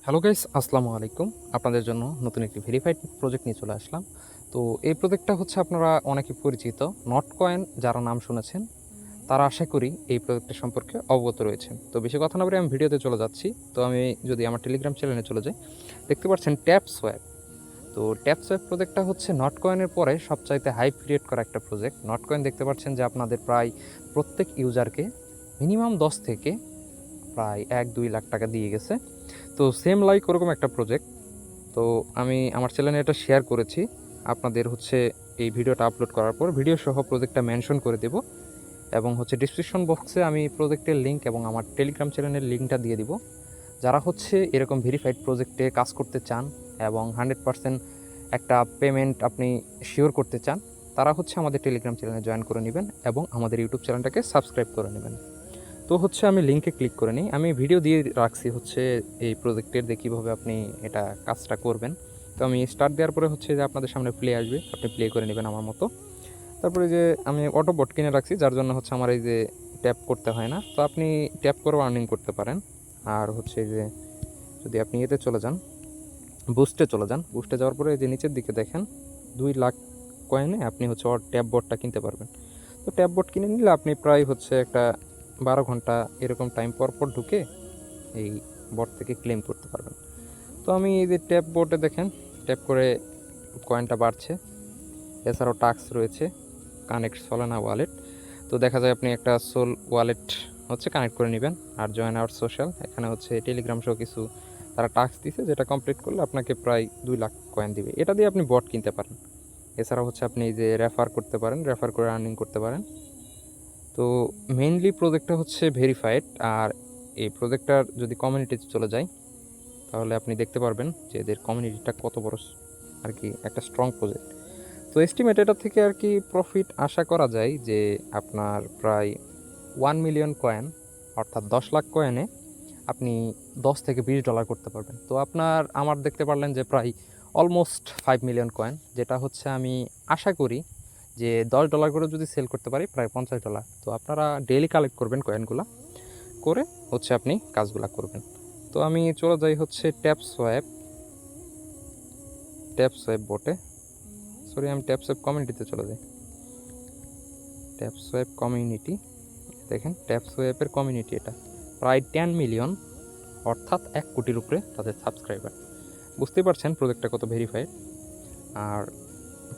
Hello guys, আসসালামু আলাইকুম। আপনাদের জন্য নতুন একটি ভেরিফাইড প্রজেক্ট নিয়ে চলে আসলাম। তো এই প্রজেক্টটা হচ্ছে আপনারা অনেকে পরিচিত। নটকয়েন যারা নাম শুনেছেন, তারা আশা করি এই প্রজেক্টটা সম্পর্কে অবগত রয়েছেন। তো বেশি কথা না বলে আমি ভিডিওতে চলে যাচ্ছি। তো আমি যদি আমার টেলিগ্রাম চ্যানেলে চলে যাই, দেখতে পাচ্ছেন ট্যাপ সোয়াপ। তো ট্যাপ সোয়াপ প্রজেক্টটা হচ্ছে নটকয়েনের পরে সবচাইতে হাইপ ক্রিয়েট করা একটা প্রজেক্ট। নটকয়েন দেখতে পাচ্ছেন যে আপনাদের প্রায় প্রত্যেক ইউজারকে মিনিমাম 10 থেকে প্রায় 1-2 লাখ টাকা দিয়ে গেছে। তো সেম লাইক ওরকম একটা প্রজেক্ট। তো আমি আমার চ্যানেলে এটা শেয়ার করেছি। আপনাদের হচ্ছে এই ভিডিওটা আপলোড করার পর ভিডিও সহ প্রজেক্টটা মেনশন করে দেব এবং হচ্ছে ডিসক্রিপশন বক্সে আমি প্রজেক্টের লিঙ্ক এবং আমার টেলিগ্রাম চ্যানেলের লিঙ্কটা দিয়ে দিব। যারা হচ্ছে এরকম ভেরিফাইড প্রজেক্টে কাজ করতে চান এবং 100% একটা পেমেন্ট আপনি শিওর করতে চান, তারা হচ্ছে আমাদের টেলিগ্রাম চ্যানেলে জয়েন করে নেবেন এবং আমাদের ইউটিউব চ্যানেলটাকে সাবস্ক্রাইব করে নেবেন। তো হচ্ছে আমি লিঙ্কে ক্লিক করে নিই। আমি ভিডিও দিয়ে রাখছি হচ্ছে এই প্রজেক্টের দিয়ে কীভাবে আপনি এটা কাজটা করবেন। তো আমি স্টার্ট দেওয়ার পরে হচ্ছে যে আপনাদের সামনে প্লে আসবে, আপনি প্লে করে নেবেন আমার মতো। তারপরে যে আমি অটো বট কিনে রাখছি, যার জন্য হচ্ছে আমার এই যে ট্যাপ করতে হয় না। তো আপনি ট্যাপ করেও আর্নিং করতে পারেন। আর হচ্ছে যে যদি আপনি এতে চলে যান, বুস্টে চলে যান, বুস্টে যাওয়ার পরে যে নিচের দিকে দেখেন 2 লাখ কয়েনে আপনি হচ্ছে ট্যাপ বোর্ডটা কিনতে পারবেন। তো ট্যাপ বোর্ড কিনে নিলে আপনি প্রায় হচ্ছে একটা 12 ঘন্টা এরকম টাইম পর পর ঢুকে এই বোর্ড থেকে ক্লেম করতে পারবেন। তো আমি এই যে ট্যাপ বোর্ডে দেখেন ট্যাপ করে কয়েনটা বাড়ছে। এছাড়াও টাস্ক রয়েছে, কানেক্ট সলানা ওয়ালেট। তো দেখা যায় আপনি একটা সোল ওয়ালেট হচ্ছে কানেক্ট করে নেবেন। আর জয়েন আওয়ার সোশ্যাল, এখানে হচ্ছে টেলিগ্রাম সহ কিছু তারা টাস্ক দিছে, যেটা কমপ্লিট করলে আপনাকে প্রায় 2 লাখ কয়েন দিবে। এটা দিয়ে আপনি বট কিনতে পারেন। এছাড়াও হচ্ছে আপনি যে রেফার করতে পারেন, রেফার করে আর্নিং করতে পারেন। তো মেইনলি প্রজেক্টটা হচ্ছে ভেরিফাইড। আর এই প্রজেক্টটার যদি কমিউনিটিতে চলে যায়, তাহলে আপনি দেখতে পারবেন যে এদের কমিউনিটিটা কত বড় আর কি একটা স্ট্রং প্রজেক্ট। তো এস্টিমেট এটা থেকে আর কি প্রফিট আশা করা যায় যে আপনার প্রায় 1 মিলিয়ন কয়েন, অর্থাৎ 10 লাখ কয়েনে আপনি $10 থেকে $20 করতে পারবেন। তো আমার দেখতে পারলেন যে প্রায় অলমোস্ট 5 মিলিয়ন কয়েন, যেটা হচ্ছে আমি আশা করি যে $10 করে যদি সেল করতে পারি প্রায় $50। তো আপনারা ডেইলি কালেক্ট করবেন কয়েনগুলো, করে হচ্ছে আপনি কাজগুলো করবেন। তো আমি চলে যাই হচ্ছে ট্যাপ সোয়াপ বোটে, সরি আমি ট্যাপ সোয়াপ কমিউনিটিতে চলে যাই। ট্যাপ সোয়াপ কমিউনিটি, দেখেন ট্যাপ সোয়াপের কমিউনিটি এটা প্রায় 10 মিলিয়ন, অর্থাৎ 1 কোটির উপরে তাদের সাবস্ক্রাইবার। বুঝতেই পারছেন প্রজেক্টটা কত ভেরিফাইড। আর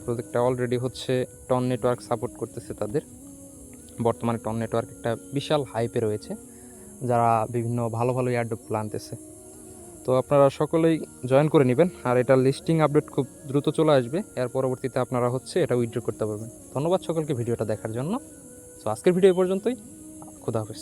প্রজেক্টটা অলরেডি হচ্ছে টন নেটওয়ার্ক সাপোর্ট করতেছে তাদের। বর্তমানে টন নেটওয়ার্ক একটা বিশাল হাইপে রয়েছে, যারা বিভিন্ন ভালো ভালো এয়ারড্রপগুলো আনতেছে। তো আপনারা সকলেই জয়েন করে নেবেন। আর এটার লিস্টিং আপডেট খুব দ্রুত চলে আসবে, এর পরবর্তীতে আপনারা হচ্ছে এটা উইথড্র করতে পারবেন। ধন্যবাদ সকলকে ভিডিওটা দেখার জন্য। তো আজকের ভিডিও পর্যন্তই। খুদা হাফেজ।